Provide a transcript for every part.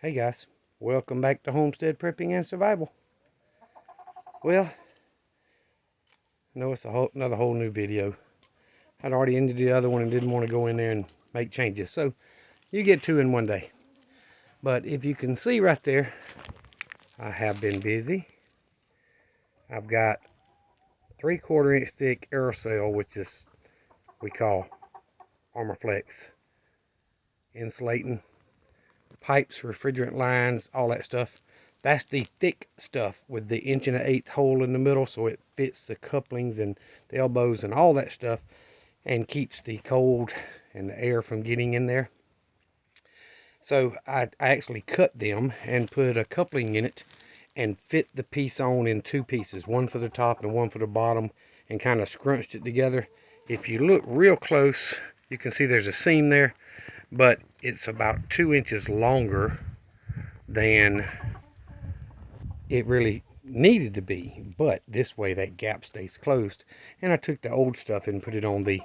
Hey guys, welcome back to Homestead Prepping and Survival. Well, I know it's another whole new video. I'd already ended the other one and didn't want to go in there and make changes. So you get two in one day. But if you can see right there, I have been busy. I've got 3/4 inch thick aerosol, which is we call Armorflex, insulating pipes, refrigerant lines, all that stuff. That's the thick stuff with the 1 1/8 hole in the middle, so it fits the couplings and the elbows and all that stuff and keeps the cold and the air from getting in there. So I actually cut them and put a coupling in it and fit the piece on in two pieces, one for the top and one for the bottom, and kind of scrunched it together. If you look real close, you can see there's a seam there, but it's about 2 inches longer than it really needed to be, but this way that gap stays closed. And I took the old stuff and put it on the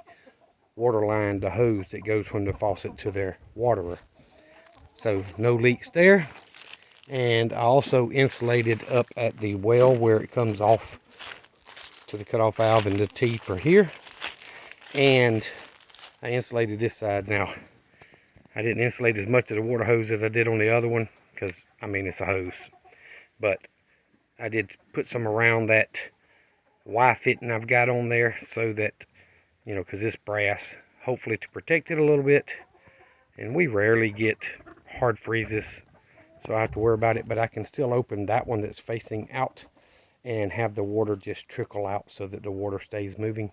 water line, the hose that goes from the faucet to their waterer, so no leaks there. And I also insulated up at the well where it comes off to the cutoff valve, and the teeth are here, and I insulated this side. Now I didn't insulate as much of the water hose as I did on the other one, because I mean it's a hose, but I did put some around that Y fitting I've got on there, so that, you know, because this brass, hopefully to protect it a little bit. And we rarely get hard freezes, so I have to worry about it, but I can still open that one that's facing out and have the water just trickle out so that the water stays moving.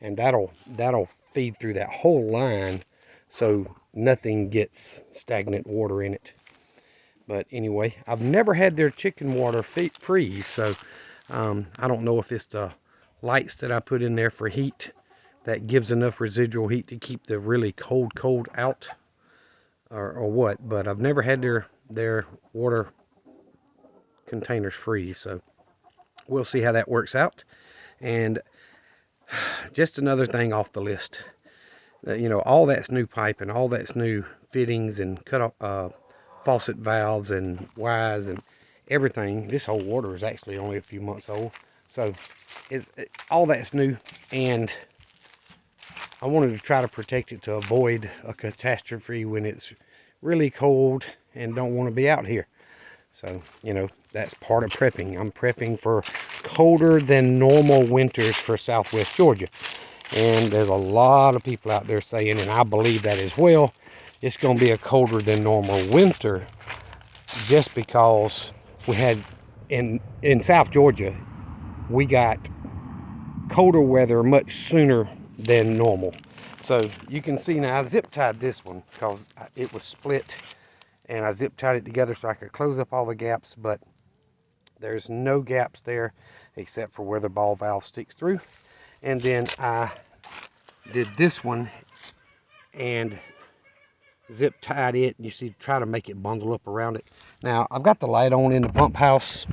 And that'll feed through that whole line, so nothing gets stagnant water in it. But anyway, I've never had their chicken water freeze, so I don't know if it's the lights that I put in there for heat that gives enough residual heat to keep the really cold out, or what. But I've never had their water containers freeze, so we'll see how that works out. And just another thing off the list, you know, all that's new pipe and all that's new fittings and cut off faucet valves and wires and everything. This whole water is actually only a few months old, so all that's new, and I wanted to try to protect it to avoid a catastrophe when it's really cold and don't want to be out here. So, you know, that's part of prepping. I'm prepping for colder than normal winters for Southwest Georgia. And there's a lot of people out there saying, and I believe that as well, it's going to be a colder than normal winter, just because we had in South Georgia, we got colder weather much sooner than normal. So you can see now I zip tied this one because it was split, and I zip tied it together so I could close up all the gaps, but there's no gaps there except for where the ball valve sticks through. And then I did this one and zip tied it, and you see, try to make it bundle up around it. Now I've got the light on in the pump house,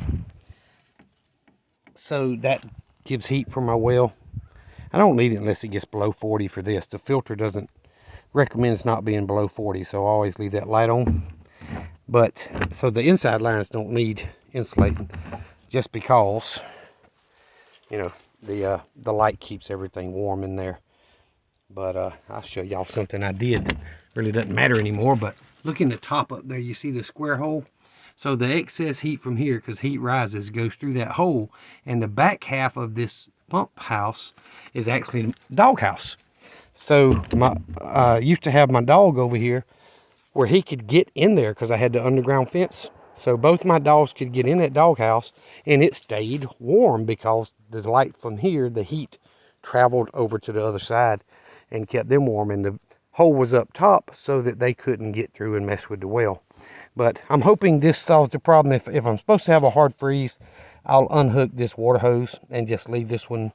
so that gives heat for my well. I don't need it unless it gets below 40 for this. The filter doesn't recommends not being below 40, so I always leave that light on. But so the inside lines don't need insulating, just because, you know, the light keeps everything warm in there. But I'll show y'all something I did. Really doesn't matter anymore, but look in the top up there, you see the square hole? So the excess heat from here, because heat rises, goes through that hole, and the back half of this pump house is actually dog house. So I used to have my dog over here where he could get in there because I had the underground fence. So both my dogs could get in that dog house, and it stayed warm because the light from here, the heat traveled over to the other side and kept them warm, and the hole was up top so that they couldn't get through and mess with the well. But I'm hoping this solves the problem. If I'm supposed to have a hard freeze, I'll unhook this water hose and just leave this one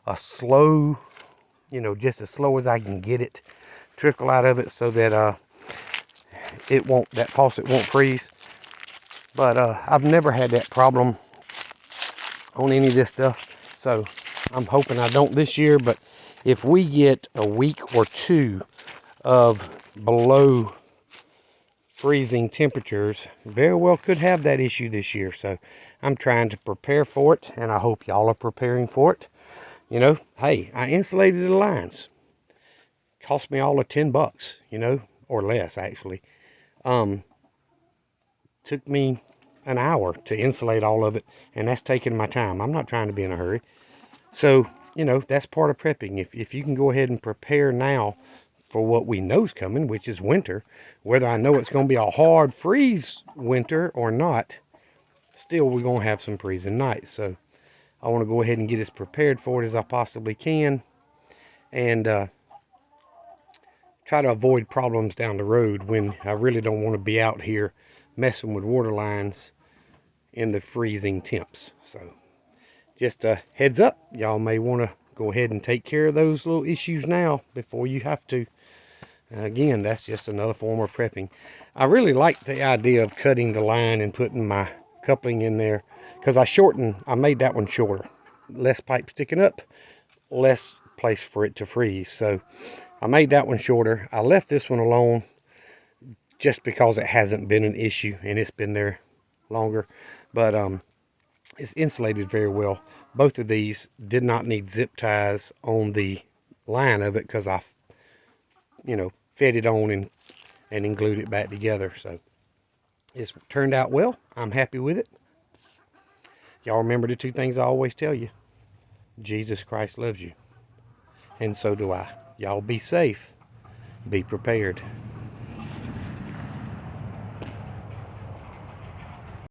a slow, you know, just as slow as I can get it, trickle out of it, so that that faucet won't freeze. But I've never had that problem on any of this stuff, so I'm hoping I don't this year. But if we get a week or two of below freezing temperatures very well could have that issue this year. So I'm trying to prepare for it, and I hope y'all are preparing for it. You know, hey, I insulated the lines. Cost me all of $10, you know, or less actually. Took me an hour to insulate all of it, and that's taking my time. I'm not trying to be in a hurry. So, you know, that's part of prepping. If you can go ahead and prepare now for what we know is coming, which is winter, whether I know it's going to be a hard freeze winter or not, still we're going to have some freezing nights. So I want to go ahead and get as prepared for it as I possibly can, and try to avoid problems down the road when I really don't want to be out here messing with water lines in the freezing temps. So just a heads up, y'all may want to go ahead and take care of those little issues now before you have to. Again, that's just another form of prepping. I really like the idea of cutting the line and putting my coupling in there, because I made that one shorter. Less pipe sticking up, less place for it to freeze. So I made that one shorter. I left this one alone just because it hasn't been an issue and it's been there longer. But it's insulated very well. Both of these did not need zip ties on the line of it, because I, you know, fed it on and glued it back together. So it's turned out well. I'm happy with it. Y'all remember the two things I always tell you. Jesus Christ loves you, and so do I. Y'all be safe. Be prepared.